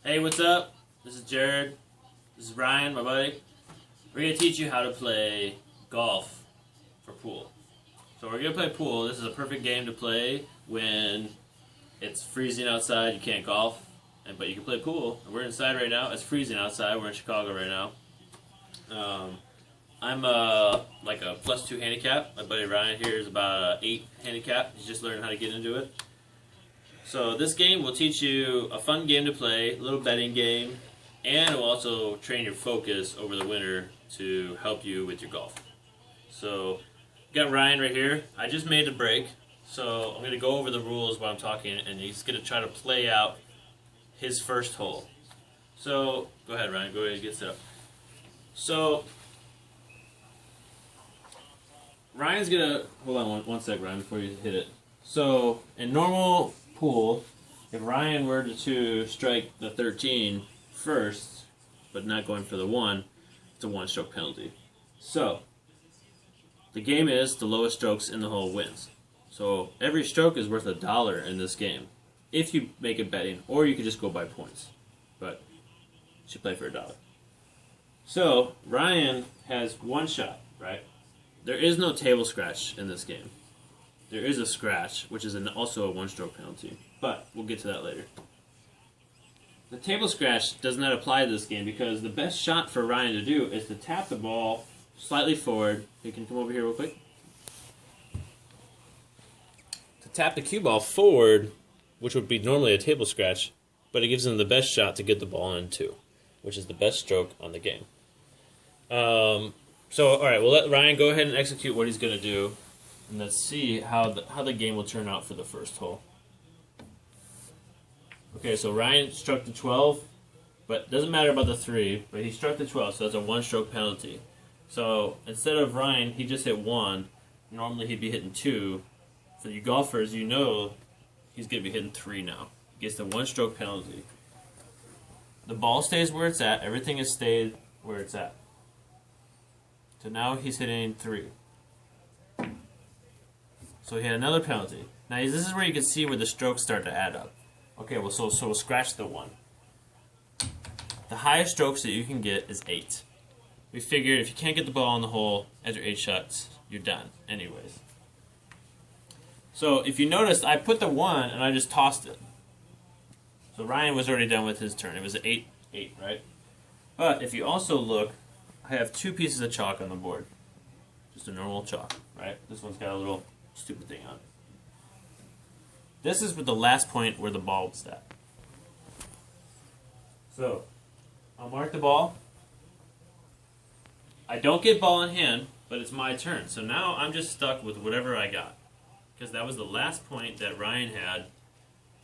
Hey, what's up? This is Jared. This is Ryan, my buddy. We're going to teach you how to play golf for pool. So we're going to play pool. This is a perfect game to play when it's freezing outside, you can't golf, but you can play pool. We're inside right now. It's freezing outside. We're in Chicago right now. I'm like a +2 handicap. My buddy Ryan here is about an 8 handicap. He's just learning how to get into it. So this game will teach you a fun game to play, a little betting game, and it will also train your focus over the winter to help you with your golf. So, got Ryan right here. I just made the break, so I'm going to go over the rules while I'm talking, and he's going to try to play out his first hole. So, go ahead, Ryan. Go ahead and get set up. So, Ryan's going to... Hold on one sec, Ryan, before you hit it. So, in normal pool, if Ryan were to strike the 13 first, but not going for the 1, it's a 1-stroke penalty. So, the game is the lowest strokes in the hole wins. So, every stroke is worth $1 in this game, if you make it betting, or you could just go by points. But, you should play for $1. So, Ryan has 1 shot, right? There is no table scratch in this game. There is a scratch, which is also a 1-stroke penalty, but we'll get to that later. The table scratch does not apply to this game because the best shot for Ryan to do is to tap the ball slightly forward. You can come over here real quick. To tap the cue ball forward, which would be normally a table scratch, but it gives him the best shot to get the ball in 2, which is the best stroke on the game. All right, we'll let Ryan go ahead and execute what he's going to do. And let's see how the game will turn out for the first hole. Okay, so Ryan struck the 12, but it doesn't matter about the 3, but he struck the 12, so that's a 1-stroke penalty. So instead of Ryan, he just hit 1. Normally he'd be hitting 2. For you golfers, you know he's going to be hitting 3 now. He gets the 1-stroke penalty. The ball stays where it's at. Everything has stayed where it's at. So now he's hitting 3. So he had another penalty. Now this is where you can see where the strokes start to add up. Okay, well so we'll scratch the 1. The highest strokes that you can get is 8. We figured if you can't get the ball in the hole after 8 shots, you're done anyways. So if you noticed, I put the 1 and I just tossed it. So Ryan was already done with his turn. It was an 8, right? But if you also look, I have 2 pieces of chalk on the board. Just a normal chalk, right? This one's got a little stupid thing on it. This is with the last point where the ball was at. So, I'll mark the ball. I don't get ball in hand, but it's my turn. So now I'm just stuck with whatever I got. Because that was the last point that Ryan had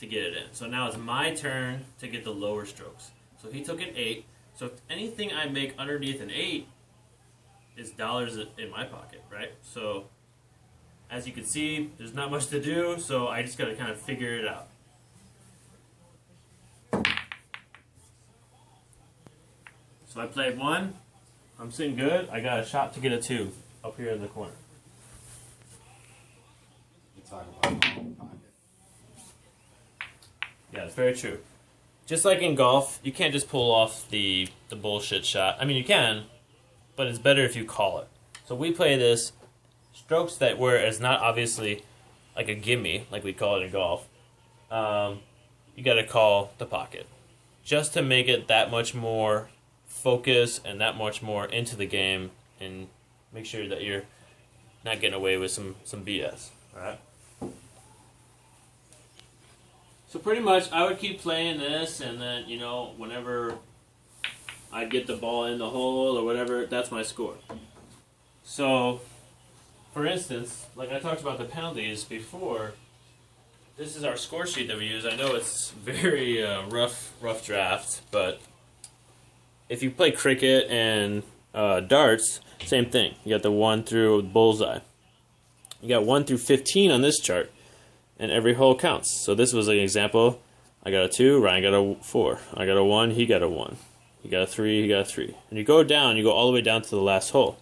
to get it in. So now it's my turn to get the lower strokes. So he took an 8. So anything I make underneath an 8 is dollars in my pocket, right? So as you can see, there's not much to do, so I just got to kind of figure it out. So I played 1. I'm sitting good. I got a shot to get a 2 up here in the corner. You're talking about my own pocket. Yeah, it's very true. Just like in golf, you can't just pull off the bullshit shot. I mean, you can, but it's better if you call it. So we play this strokes that where it's not obviously like a gimme, like we call it in golf. You got to call the pocket just to make it that much more focus and that much more into the game, and make sure that you're not getting away with some BS. All right. So pretty much, I would keep playing this, and then whenever I get the ball in the hole or whatever, that's my score. So, for instance, like I talked about the penalties before, this is our score sheet that we use. I know it's very rough draft, but if you play cricket and darts, same thing. You got the 1 through bullseye. You got 1 through 15 on this chart, and every hole counts. So this was an example. I got a 2, Ryan got a 4. I got a 1, he got a 1. He got a 3, he got a 3. And you go down, you go all the way down to the last hole.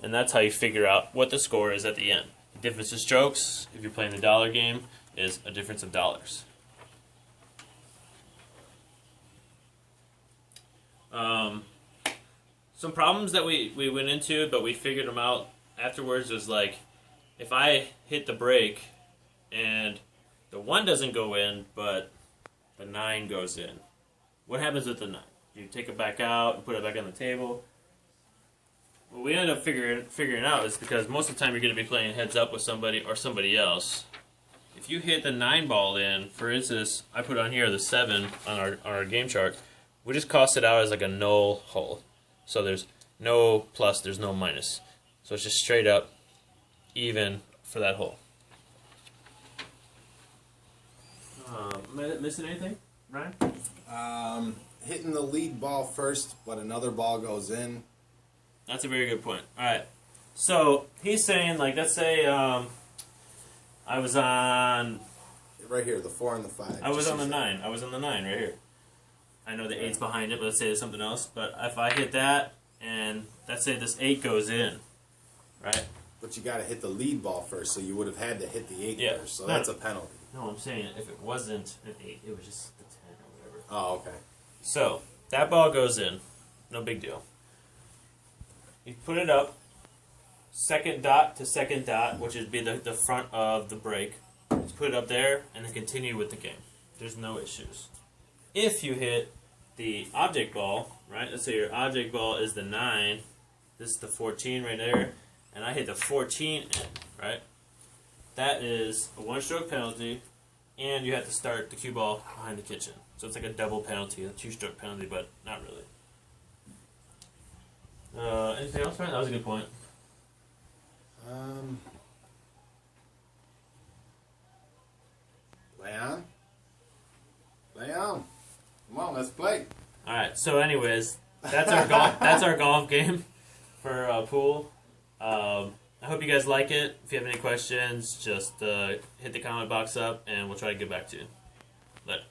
And that's how you figure out what the score is at the end. The difference of strokes, if you're playing the dollar game, is a difference of dollars. some problems that we went into, but we figured them out afterwards. Was like, if I hit the break and the 1 doesn't go in, but the 9 goes in, what happens with the 9? You take it back out and put it back on the table. What we ended up figuring out is because most of the time you're going to be playing heads up with somebody or somebody else. If you hit the 9 ball in, for instance, I put on here the 7 on our game chart, we just cost it out as like a null hole. So there's no plus, there's no minus. So it's just straight up even for that hole. Am I missing anything, Ryan? Hitting the lead ball first, but another ball goes in. That's a very good point. All right. So he's saying, like, let's say I was on... Right here, the 4 and the 5. I was on the 9. I was on the 9 right here. I know the 8's behind it, but let's say there's something else. But if I hit that, and let's say this 8 goes in, right? But you got to hit the lead ball first, so you would have had to hit the 8 first. So that's a penalty. No, I'm saying if it wasn't an 8, it was just the 10 or whatever. Oh, okay. So that ball goes in. No big deal. You put it up, second dot to second dot, which would be the front of the break. Just put it up there, and then continue with the game. There's no issues. If you hit the object ball, right? Let's say your object ball is the 9. This is the 14 right there, and I hit the 14 in, right? That is a 1-stroke penalty, and you have to start the cue ball behind the kitchen. So it's like a double penalty, a 2-stroke penalty, but not really. Anything else, Ryan? That was a good point. Lay on. Lay on. Come on, let's play. All right. So, anyways, that's our golf. That's our golf game for pool. I hope you guys like it. If you have any questions, just hit the comment box up, and we'll try to get back to you. Later.